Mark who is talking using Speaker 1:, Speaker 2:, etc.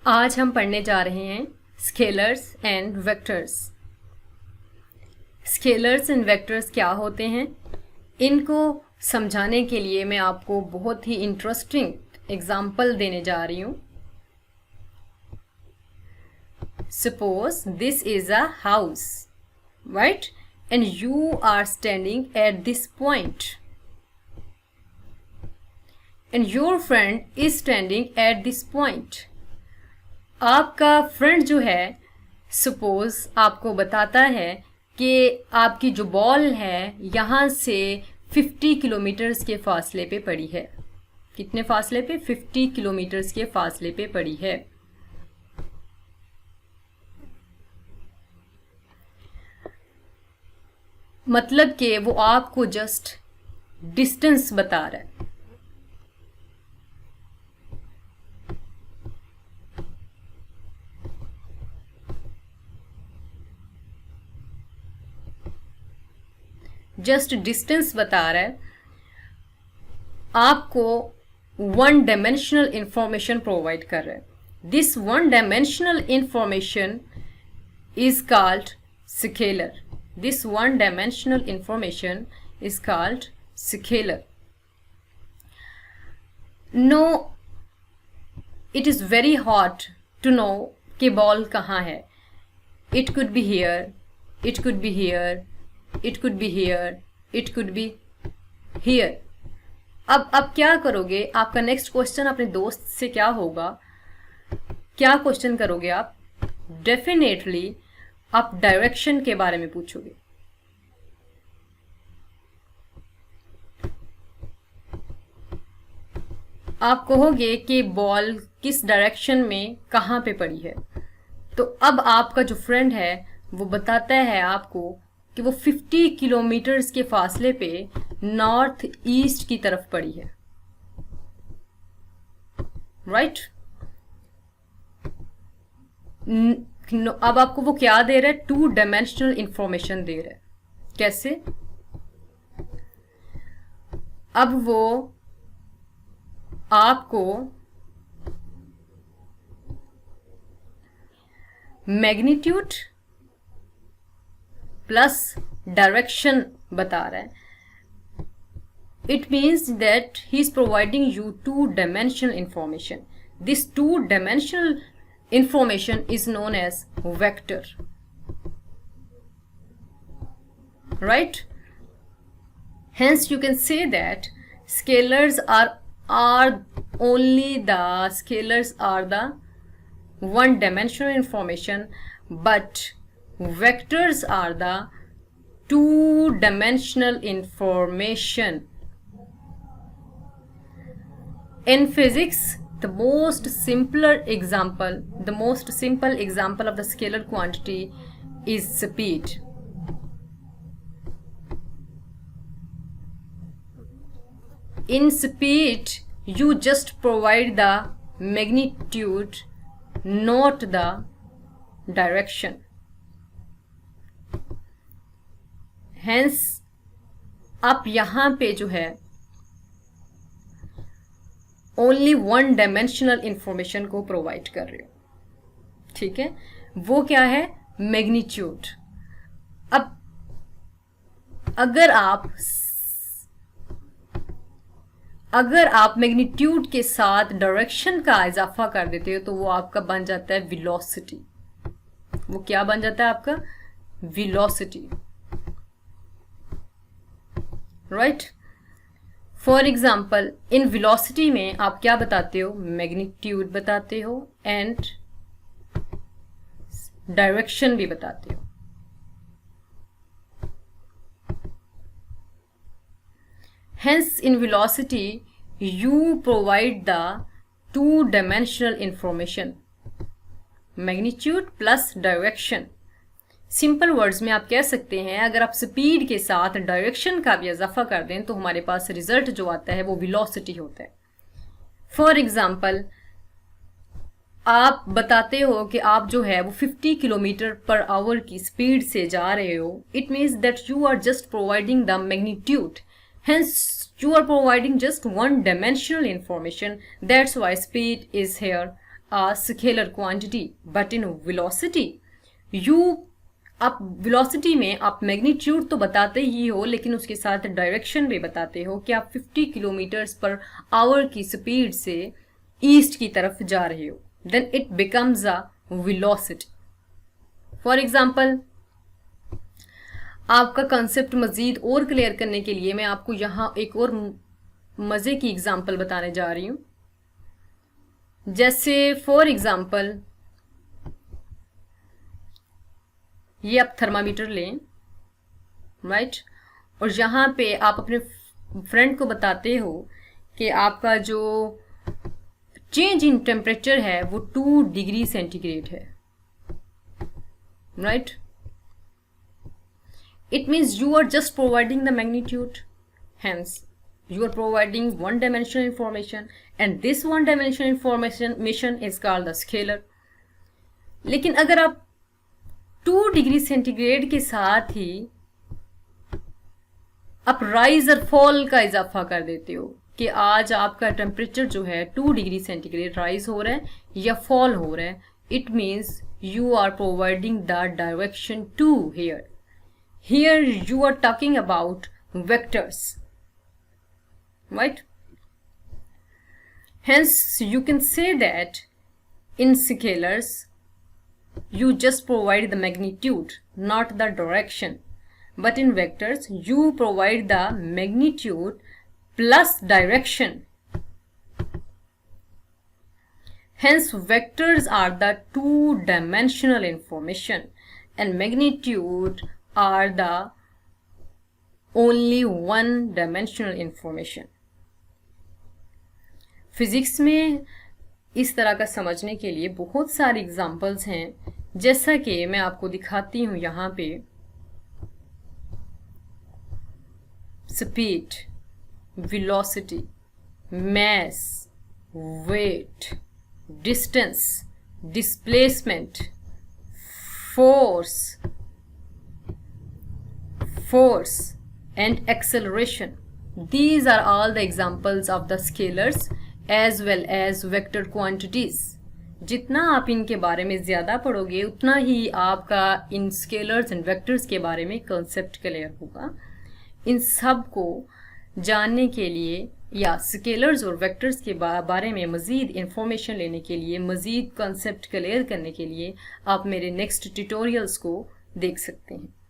Speaker 1: आज हम पढ़ने जा रहे हैं scalars and vectors. Scalars and vectors क्या होते हैं, इनको समझाने के लिए मैं आपको बहुत ही इंटरेस्टिंग एग्जाम्पल देने जा रही हूँ। Suppose this is a house, right, and you are standing at this point and your friend is standing at this point. आपका फ्रेंड जो है सपोज आपको बताता है कि आपकी जो बॉल है यहाँ से 50 किलोमीटर्स के फासले पे पड़ी है। कितने फासले पे? 50 किलोमीटर्स के फासले पे पड़ी है। मतलब कि वो आपको जस्ट डिस्टेंस बता रहा है। जस्ट डिस्टेंस बता रहा है, आपको वन डायमेंशनल इंफॉर्मेशन प्रोवाइड कर रहा है। This one dimensional information is called scalar. This one dimensional information is called scalar. No, it is very hard to know कि बॉल कहाँ है। It could be here, it could be here, it could be here, it could be here। अब क्या करोगे? आपका next question अपने दोस्त से क्या होगा? क्या क्वेश्चन करोगे आप? डेफिनेटली आप डायरेक्शन के बारे में पूछोगे। आप कहोगे कि बॉल किस डायरेक्शन में कहाँ पे पड़ी है। तो अब आपका जो फ्रेंड है वो बताता है आपको कि वो 50 किलोमीटर्स के फासले पे नॉर्थ ईस्ट की तरफ पड़ी है, राइट। अब आपको वो क्या दे रहा है? 2 डायमेंशनल इंफॉर्मेशन दे रहा है। कैसे? अब वो आपको मैग्नीट्यूड प्लस डायरेक्शन बता रहा है। It means that he is providing you 2 dimensional information. This 2 dimensional information is known as vector, right. Hence you can say that scalars are only the scalars are the one dimensional information, but vectors are the 2 dimensional information. In physics, the most simple example of the scalar quantity is speed. In speed, you just provide the magnitude, not the direction. Hence, आप यहाँ पे जो है only 1 dimensional information को provide कर रहे हो, ठीक है। वो क्या है? मैग्नीट्यूड। अब अगर आप मैग्नीट्यूड के साथ डायरेक्शन का इजाफा कर देते हो तो वो आपका बन जाता है वेलोसिटी। वो क्या बन जाता है आपका? Velocity, right. For example, in velocity में आप क्या बताते हो? मैग्नीट्यूड बताते हो एंड डायरेक्शन भी बताते हो। Hence, in velocity, you provide the 2 dimensional information, magnitude plus direction. Simple words में आप कह सकते हैं, अगर आप स्पीड के साथ डायरेक्शन का भी इजाफा कर दें तो हमारे पास रिजल्ट जो आता है वो वेलोसिटी होता है। फॉर एग्जाम्पल, आप बताते हो कि आप जो है वो 50 किलोमीटर पर आवर की स्पीड से जा रहे हो। It means that you are just providing the magnitude. Hence, you are providing just 1 dimensional information. That's why speed is here a scalar quantity, but in velocity you, आप velocity में आप magnitude तो बताते ही हो, लेकिन उसके साथ डायरेक्शन भी बताते हो कि आप 50 किलोमीटर्स पर आवर की स्पीड से ईस्ट की तरफ जा रहे हो, then it becomes a velocity. For example, आपका कंसेप्ट मजीद और क्लियर करने के लिए मैं आपको यहाँ एक और मज़े की एग्जाम्पल बताने जा रही हूँ। जैसे फॉर एग्जाम्पल, ये आप थर्मामीटर लें, राइट, और यहाँ पे आप अपने फ्रेंड को बताते हो कि आपका जो चेंज इन टेम्परेचर है वो 2 डिग्री सेंटीग्रेड है, right. It means you are just providing the magnitude, hence you are providing one-dimensional information, and this one-dimensional information is called the scalar. लेकिन अगर आप 2 डिग्री सेंटीग्रेड के साथ ही आप राइज और फॉल का इजाफा कर देते हो कि आज आपका टेम्परेचर जो है 2 डिग्री सेंटीग्रेड राइज हो रहा है या फॉल हो रहा है, it means you are providing the direction to here. Here you are talking about vectors, right? Hence you can say that in scalars you just provide the magnitude, not the direction, but in vectors you provide the magnitude plus direction. Hence vectors are the 2-dimensional information and magnitude are the only one-dimensional information. Physics में इस तरह का समझने के लिए बहुत सारे examples हैं, जैसा कि मैं आपको दिखाती हूँ यहाँ पे। Speed, velocity, mass, weight, distance, displacement, force and acceleration. These are all the examples of the scalars as well as vector quantities. जितना आप इनके बारे में ज़्यादा पढ़ोगे उतना ही आपका इन स्केलर्स एंड वेक्टर्स के बारे में कंसेप्ट क्लियर होगा। इन सब को जानने के लिए या स्केलर्स और वेक्टर्स के बारे में मज़ीद इंफॉर्मेशन लेने के लिए, मज़ीद कंसेप्ट क्लियर करने के लिए आप मेरे नेक्स्ट ट्यूटोरियल्स को देख सकते हैं।